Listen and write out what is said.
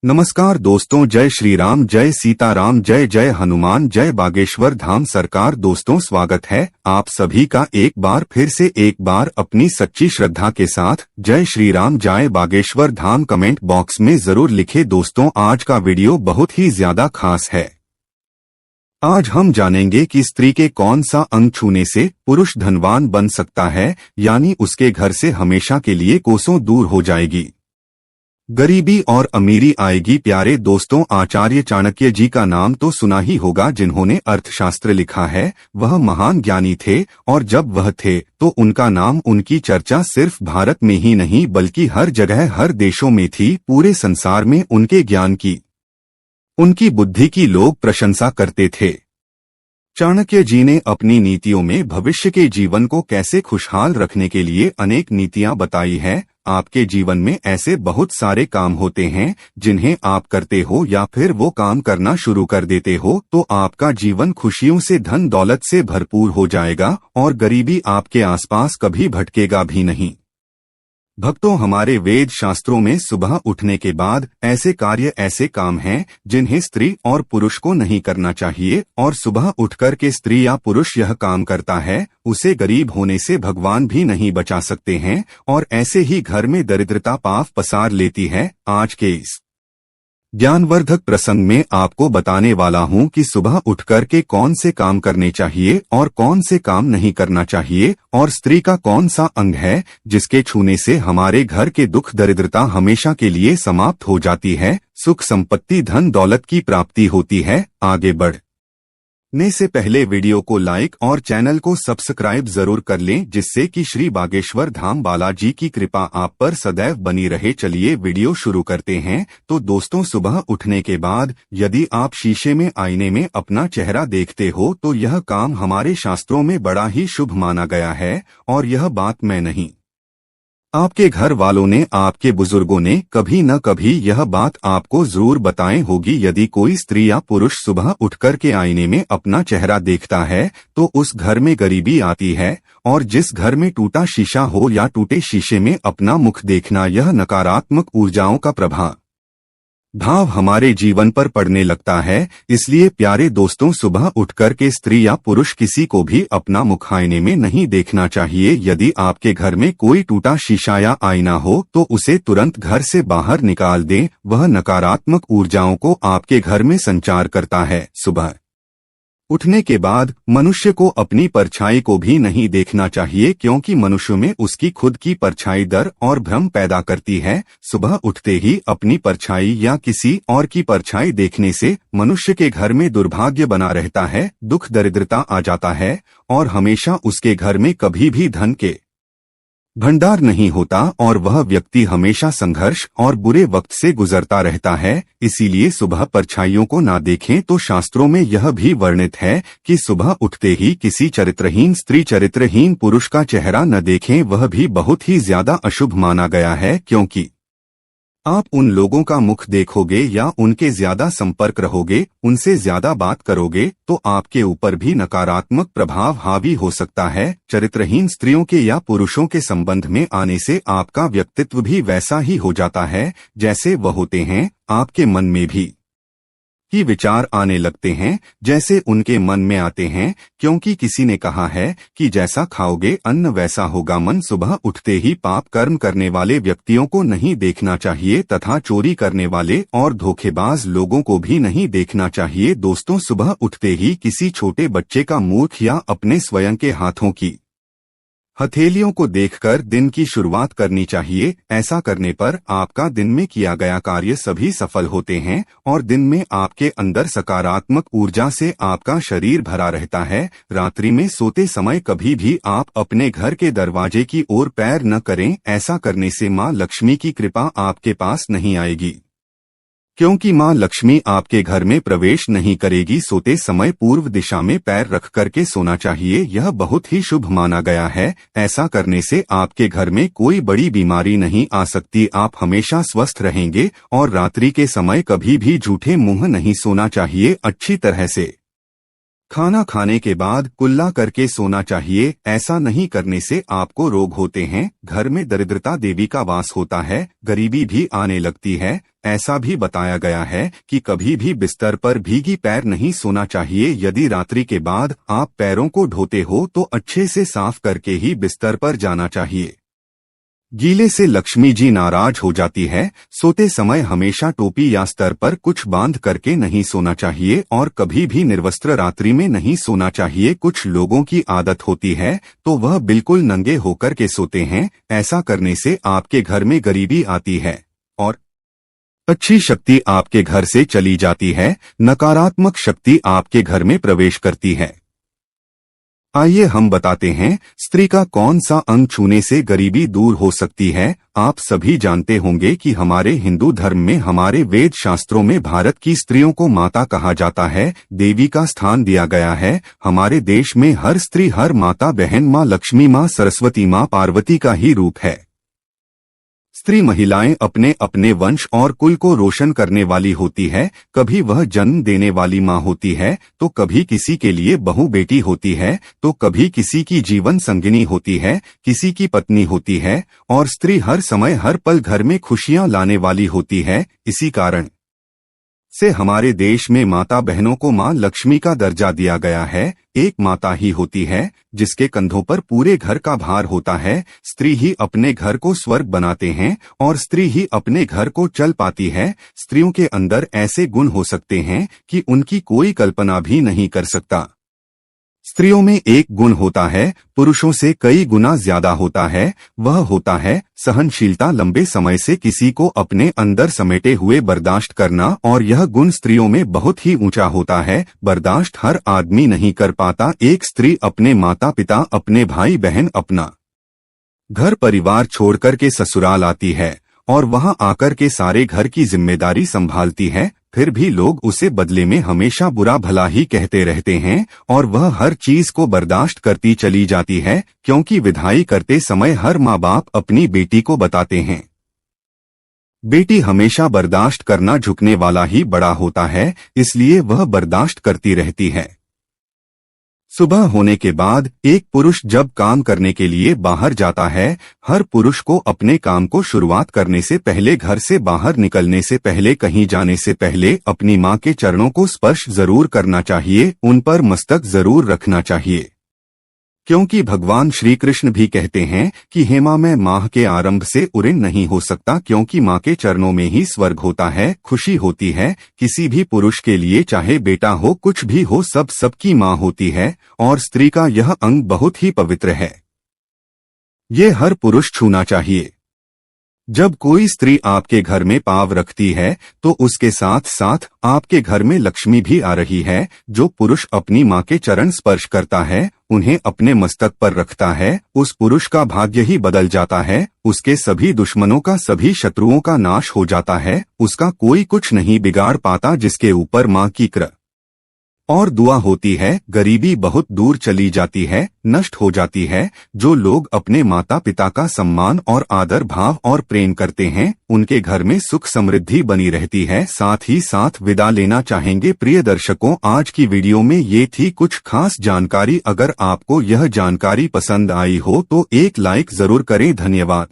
नमस्कार दोस्तों, जय श्री राम, जय सीताराम, जय जय हनुमान, जय बागेश्वर धाम सरकार। दोस्तों, स्वागत है आप सभी का एक बार फिर से अपनी सच्ची श्रद्धा के साथ जय श्री राम, जय बागेश्वर धाम कमेंट बॉक्स में जरूर लिखे। दोस्तों, आज का वीडियो बहुत ही ज्यादा खास है। आज हम जानेंगे कि स्त्री के कौन सा अंग छूने से पुरुष धनवान बन सकता है, यानी उसके घर से हमेशा के लिए कोसों दूर हो जाएगी, गरीबी और अमीरी आएगी। प्यारे दोस्तों, आचार्य चाणक्य जी का नाम तो सुना ही होगा, जिन्होंने अर्थशास्त्र लिखा है। वह महान ज्ञानी थे और जब वह थे तो उनका नाम, उनकी चर्चा सिर्फ भारत में ही नहीं बल्कि हर जगह, हर देशों में थी। पूरे संसार में उनके ज्ञान की, उनकी बुद्धि की लोग प्रशंसा करते थे। चाणक्य जी ने अपनी नीतियों में भविष्य के जीवन को कैसे खुशहाल रखने के लिए अनेक नीतियां बताई है। आपके जीवन में ऐसे बहुत सारे काम होते हैं जिन्हें आप करते हो या फिर वो काम करना शुरू कर देते हो तो आपका जीवन खुशियों से, धन दौलत से भरपूर हो जाएगा और गरीबी आपके आसपास कभी भटकेगा भी नहीं। भक्तों, हमारे वेद शास्त्रों में सुबह उठने के बाद ऐसे कार्य, ऐसे काम हैं जिन्हें स्त्री और पुरुष को नहीं करना चाहिए, और सुबह उठकर के स्त्री या पुरुष यह काम करता है उसे गरीब होने से भगवान भी नहीं बचा सकते हैं, और ऐसे ही घर में दरिद्रता पांव पसार लेती है। आज के इस ज्ञानवर्धक प्रसंग में आपको बताने वाला हूं कि सुबह उठकर के कौन से काम करने चाहिए और कौन से काम नहीं करना चाहिए, और स्त्री का कौन सा अंग है जिसके छूने से हमारे घर के दुख दरिद्रता हमेशा के लिए समाप्त हो जाती है, सुख संपत्ति धन दौलत की प्राप्ति होती है। आगे बढ़ने से पहले वीडियो को लाइक और चैनल को सब्सक्राइब जरूर कर लें, जिससे कि श्री बागेश्वर धाम बालाजी की कृपा आप पर सदैव बनी रहे। चलिए वीडियो शुरू करते हैं। तो दोस्तों, सुबह उठने के बाद यदि आप शीशे में, आईने में अपना चेहरा देखते हो तो यह काम हमारे शास्त्रों में बड़ा ही शुभ माना गया है, और यह बात मैं नहीं, आपके घर वालों ने, आपके बुजुर्गों ने कभी न कभी यह बात आपको जरूर बताएं होगी। यदि कोई स्त्री या पुरुष सुबह उठकर के आईने में अपना चेहरा देखता है तो उस घर में गरीबी आती है, और जिस घर में टूटा शीशा हो या टूटे शीशे में अपना मुख देखना, यह नकारात्मक ऊर्जाओं का प्रभाव हमारे जीवन पर पड़ने लगता है। इसलिए प्यारे दोस्तों, सुबह उठकर के स्त्री या पुरुष किसी को भी अपना मुख आईने में नहीं देखना चाहिए। यदि आपके घर में कोई टूटा शीशा या आईना हो तो उसे तुरंत घर से बाहर निकाल दें, वह नकारात्मक ऊर्जाओं को आपके घर में संचार करता है। सुबह उठने के बाद मनुष्य को अपनी परछाई को भी नहीं देखना चाहिए, क्योंकि मनुष्य में उसकी खुद की परछाई डर और भ्रम पैदा करती है। सुबह उठते ही अपनी परछाई या किसी और की परछाई देखने से मनुष्य के घर में दुर्भाग्य बना रहता है, दुख दरिद्रता आ जाता है, और हमेशा उसके घर में कभी भी धन के भंडार नहीं होता, और वह व्यक्ति हमेशा संघर्ष और बुरे वक्त से गुजरता रहता है। इसीलिए सुबह परछाइयों को ना देखें। तो शास्त्रों में यह भी वर्णित है कि सुबह उठते ही किसी चरित्रहीन स्त्री, चरित्रहीन पुरुष का चेहरा न देखें, वह भी बहुत ही ज्यादा अशुभ माना गया है, क्योंकि आप उन लोगों का मुख देखोगे या उनके ज्यादा संपर्क रहोगे, उनसे ज्यादा बात करोगे तो आपके ऊपर भी नकारात्मक प्रभाव हावी हो सकता है। चरित्रहीन स्त्रियों के या पुरुषों के संबंध में आने से आपका व्यक्तित्व भी वैसा ही हो जाता है जैसे वह होते हैं। आपके मन में भी ही विचार आने लगते हैं जैसे उनके मन में आते हैं, क्योंकि किसी ने कहा है कि जैसा खाओगे अन्न वैसा होगा मन। सुबह उठते ही पाप कर्म करने वाले व्यक्तियों को नहीं देखना चाहिए तथा चोरी करने वाले और धोखेबाज लोगों को भी नहीं देखना चाहिए। दोस्तों, सुबह उठते ही किसी छोटे बच्चे का मुख या अपने स्वयं के हाथों की हथेलियों को देखकर दिन की शुरुआत करनी चाहिए। ऐसा करने पर आपका दिन में किया गया कार्य सभी सफल होते हैं, और दिन में आपके अंदर सकारात्मक ऊर्जा से आपका शरीर भरा रहता है। रात्रि में सोते समय कभी भी आप अपने घर के दरवाजे की ओर पैर न करें। ऐसा करने से माँ लक्ष्मी की कृपा आपके पास नहीं आएगी, क्योंकि माँ लक्ष्मी आपके घर में प्रवेश नहीं करेगी। सोते समय पूर्व दिशा में पैर रख करके सोना चाहिए, यह बहुत ही शुभ माना गया है। ऐसा करने से आपके घर में कोई बड़ी बीमारी नहीं आ सकती, आप हमेशा स्वस्थ रहेंगे। और रात्रि के समय कभी भी झूठे मुंह नहीं सोना चाहिए। अच्छी तरह से खाना खाने के बाद कुल्ला करके सोना चाहिए। ऐसा नहीं करने से आपको रोग होते हैं, घर में दरिद्रता देवी का वास होता है, गरीबी भी आने लगती है। ऐसा भी बताया गया है कि कभी भी बिस्तर पर भीगी पैर नहीं सोना चाहिए। यदि रात्रि के बाद आप पैरों को धोते हो तो अच्छे से साफ करके ही बिस्तर पर जाना चाहिए। गीले से लक्ष्मी जी नाराज हो जाती है। सोते समय हमेशा टोपी या स्तर पर कुछ बांध करके नहीं सोना चाहिए और कभी भी निर्वस्त्र रात्रि में नहीं सोना चाहिए। कुछ लोगों की आदत होती है तो वह बिल्कुल नंगे होकर के सोते हैं। ऐसा करने से आपके घर में गरीबी आती है और अच्छी शक्ति आपके घर से चली जाती है, नकारात्मक शक्ति आपके घर में प्रवेश करती है। आइए हम बताते हैं स्त्री का कौन सा अंग छूने से गरीबी दूर हो सकती है। आप सभी जानते होंगे कि हमारे हिंदू धर्म में, हमारे वेद शास्त्रों में भारत की स्त्रियों को माता कहा जाता है, देवी का स्थान दिया गया है। हमारे देश में हर स्त्री, हर माता बहन माँ लक्ष्मी, माँ सरस्वती, माँ पार्वती का ही रूप है। स्त्री महिलाएं अपने अपने वंश और कुल को रोशन करने वाली होती है। कभी वह जन्म देने वाली माँ होती है तो कभी किसी के लिए बहू बेटी होती है, तो कभी किसी की जीवन संगिनी होती है, किसी की पत्नी होती है। और स्त्री हर समय हर पल घर में खुशियां लाने वाली होती है। इसी कारण से हमारे देश में माता बहनों को माँ लक्ष्मी का दर्जा दिया गया है। एक माता ही होती है जिसके कंधों पर पूरे घर का भार होता है। स्त्री ही अपने घर को स्वर्ग बनाते हैं और स्त्री ही अपने घर को चल पाती है। स्त्रियों के अंदर ऐसे गुण हो सकते हैं कि उनकी कोई कल्पना भी नहीं कर सकता। स्त्रियों में एक गुण होता है, पुरुषों से कई गुना ज्यादा होता है। वह होता है सहनशीलता, लंबे समय से किसी को अपने अंदर समेटे हुए बर्दाश्त करना। और यह गुण स्त्रियों में बहुत ही ऊंचा होता है। बर्दाश्त हर आदमी नहीं कर पाता। एक स्त्री अपने माता पिता, अपने भाई बहन, अपना घर परिवार छोड़कर के ससुराल आती है और वहां आकर के सारे घर की जिम्मेदारी संभालती है, फिर भी लोग उसे बदले में हमेशा बुरा भला ही कहते रहते हैं और वह हर चीज को बर्दाश्त करती चली जाती है। क्योंकि विदाई करते समय हर माँ बाप अपनी बेटी को बताते हैं, बेटी हमेशा बर्दाश्त करना झुकने वाला ही बड़ा होता है, इसलिए वह बर्दाश्त करती रहती है। सुबह होने के बाद एक पुरुष जब काम करने के लिए बाहर जाता है, हर पुरुष को अपने काम को शुरुआत करने से पहले, घर से बाहर निकलने से पहले, कहीं जाने से पहले अपनी माँ के चरणों को स्पर्श जरूर करना चाहिए, उन पर मस्तक जरूर रखना चाहिए। क्योंकि भगवान श्री कृष्ण भी कहते हैं कि हेमा में माह के आरंभ से उऋण नहीं हो सकता, क्योंकि माँ के चरणों में ही स्वर्ग होता है, खुशी होती है। किसी भी पुरुष के लिए चाहे बेटा हो, कुछ भी हो, सब सबकी माँ होती है और स्त्री का यह अंग बहुत ही पवित्र है। ये हर पुरुष छूना चाहिए। जब कोई स्त्री आपके घर में पाँव रखती है तो उसके साथ साथ आपके घर में लक्ष्मी भी आ रही है। जो पुरुष अपनी माँ के चरण स्पर्श करता है, उन्हें अपने मस्तक पर रखता है, उस पुरुष का भाग्य ही बदल जाता है। उसके सभी दुश्मनों का, सभी शत्रुओं का नाश हो जाता है। उसका कोई कुछ नहीं बिगाड़ पाता। जिसके ऊपर माँ की कृपा और दुआ होती है, गरीबी बहुत दूर चली जाती है, नष्ट हो जाती है। जो लोग अपने माता पिता का सम्मान और आदर भाव और प्रेम करते हैं, उनके घर में सुख समृद्धि बनी रहती है। साथ ही साथ विदा लेना चाहेंगे। प्रिय दर्शकों, आज की वीडियो में ये थी कुछ खास जानकारी। अगर आपको यह जानकारी पसंद आई हो तो एक लाइक जरूर करें। धन्यवाद।